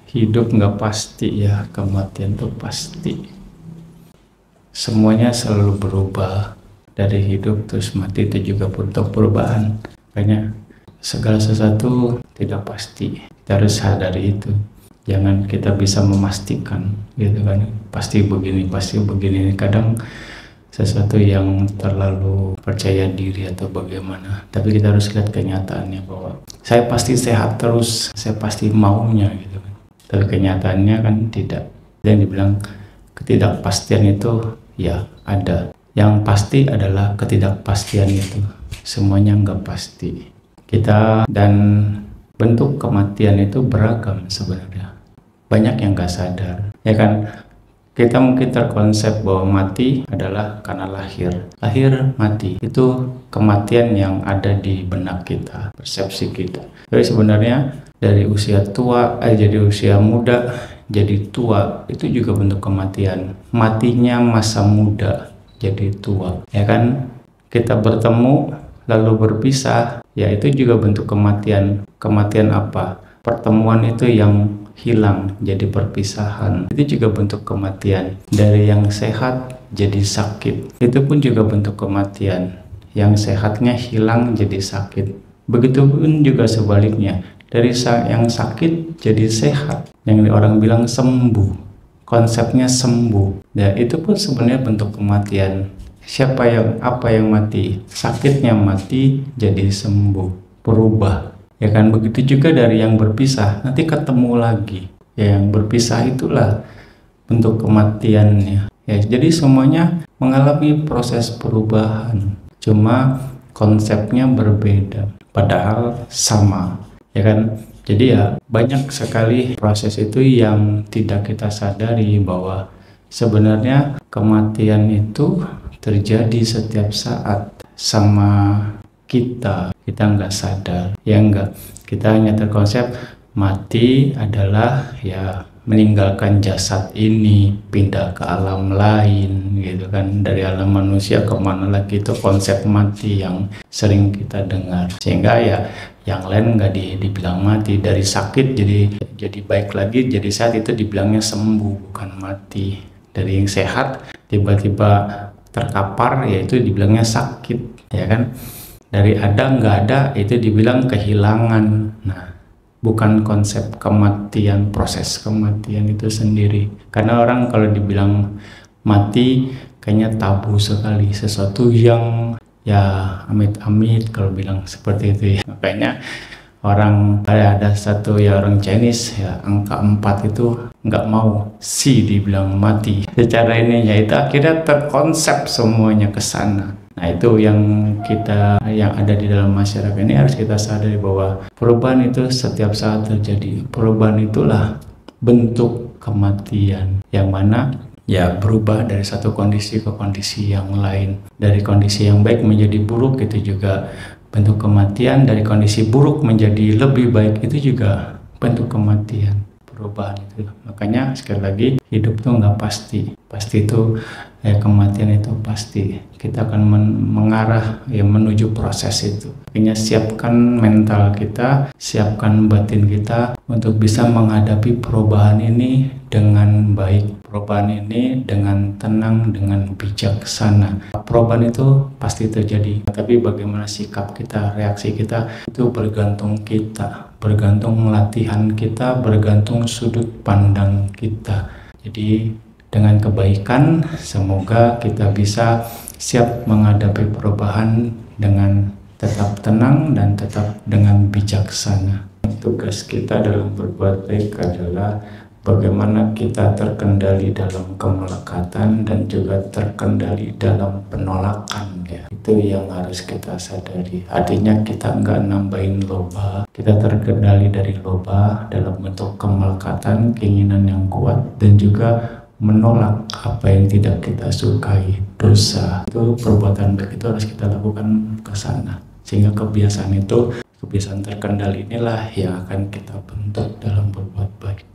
Hidup nggak pasti ya, kematian tuh pasti. Semuanya selalu berubah. Dari hidup terus mati itu juga butuh perubahan. Makanya segala sesuatu tidak pasti. Kita harus sadari itu. Jangan kita bisa memastikan gitu kan. Pasti begini. Kadang sesuatu yang terlalu percaya diri atau bagaimana. Tapi kita harus lihat kenyataannya bahwa saya pasti sehat terus, saya pasti maunya gitu kan. Tapi kenyataannya kan tidak. Yang dibilang ketidakpastian itu ya ada. Yang pasti adalah ketidakpastian itu. Semuanya nggak pasti. Kita dan bentuk kematian itu beragam sebenarnya. Banyak yang nggak sadar, ya kan? Kita mungkin terkonsep bahwa mati adalah karena lahir mati. Itu kematian yang ada di benak kita, persepsi kita. Tapi sebenarnya dari usia tua, jadi usia muda, jadi tua, itu juga bentuk kematian. Matinya masa muda, jadi tua, ya kan? Kita bertemu lalu berpisah, ya itu juga bentuk kematian. Kematian apa? Pertemuan itu yang hilang jadi perpisahan, itu juga bentuk kematian. Dari yang sehat jadi sakit, itu pun juga bentuk kematian. Yang sehatnya hilang jadi sakit. Begitupun juga sebaliknya, dari yang sakit jadi sehat, yang orang bilang sembuh, konsepnya sembuh. Ya itu pun sebenarnya bentuk kematian. Apa yang mati? Sakitnya mati jadi sembuh, berubah. Ya kan, begitu juga dari yang berpisah, nanti ketemu lagi. Ya, yang berpisah itulah bentuk kematiannya. Ya, jadi semuanya mengalami proses perubahan. Cuma konsepnya berbeda, padahal sama. Ya kan? Jadi ya banyak sekali proses itu yang tidak kita sadari bahwa sebenarnya kematian itu terjadi setiap saat sama kita nggak sadar, ya enggak. Kita hanya terkonsep mati adalah ya meninggalkan jasad ini, pindah ke alam lain gitu kan. Dari alam manusia kemana lagi, itu konsep mati yang sering kita dengar. Sehingga ya yang lain nggak dibilang mati. Dari sakit jadi baik lagi, jadi sehat, itu dibilangnya sembuh, bukan mati. Dari yang sehat tiba-tiba terkapar, yaitu dibilangnya sakit, ya kan. Dari ada nggak ada itu dibilang kehilangan. Nah, bukan konsep kematian, proses kematian itu sendiri. Karena orang kalau dibilang mati kayaknya tabu sekali, sesuatu yang ya amit-amit kalau bilang seperti itu ya. Makanya ada satu ya orang Chinese ya, angka 4 itu nggak mau dibilang mati. Secara ininya itu akhirnya terkonsep semuanya ke sana. Nah, itu yang ada di dalam masyarakat ini harus kita sadari bahwa perubahan itu setiap saat terjadi. Perubahan itulah bentuk kematian, yang mana ya berubah dari satu kondisi ke kondisi yang lain. Dari kondisi yang baik menjadi buruk, itu juga bentuk kematian. Dari kondisi buruk menjadi lebih baik, itu juga bentuk kematian. Perubahan itu. Makanya sekali lagi, hidup tuh nggak pasti. Pasti itu kematian itu pasti. Kita akan mengarah ya menuju proses itu. Artinya siapkan mental kita, siapkan batin kita untuk bisa menghadapi perubahan ini dengan baik. Perubahan ini dengan tenang, dengan bijaksana. Perubahan itu pasti terjadi. Tapi bagaimana sikap kita, reaksi kita, itu bergantung kita. Bergantung latihan kita, bergantung sudut pandang kita. Jadi dengan kebaikan, semoga kita bisa siap menghadapi perubahan dengan tetap tenang dan tetap dengan bijaksana. Tugas kita dalam berbuat baik adalah bagaimana kita terkendali dalam kemelekatan dan juga terkendali dalam penolakan ya. Itu yang harus kita sadari. Artinya kita nggak nambahin loba, kita terkendali dari loba dalam bentuk kemelekatan, keinginan yang kuat, dan juga menolak apa yang tidak kita sukai, dosa. Itu perbuatan baik itu harus kita lakukan ke sana. Sehingga kebiasaan terkendali inilah yang akan kita bentuk dalam berbuat baik.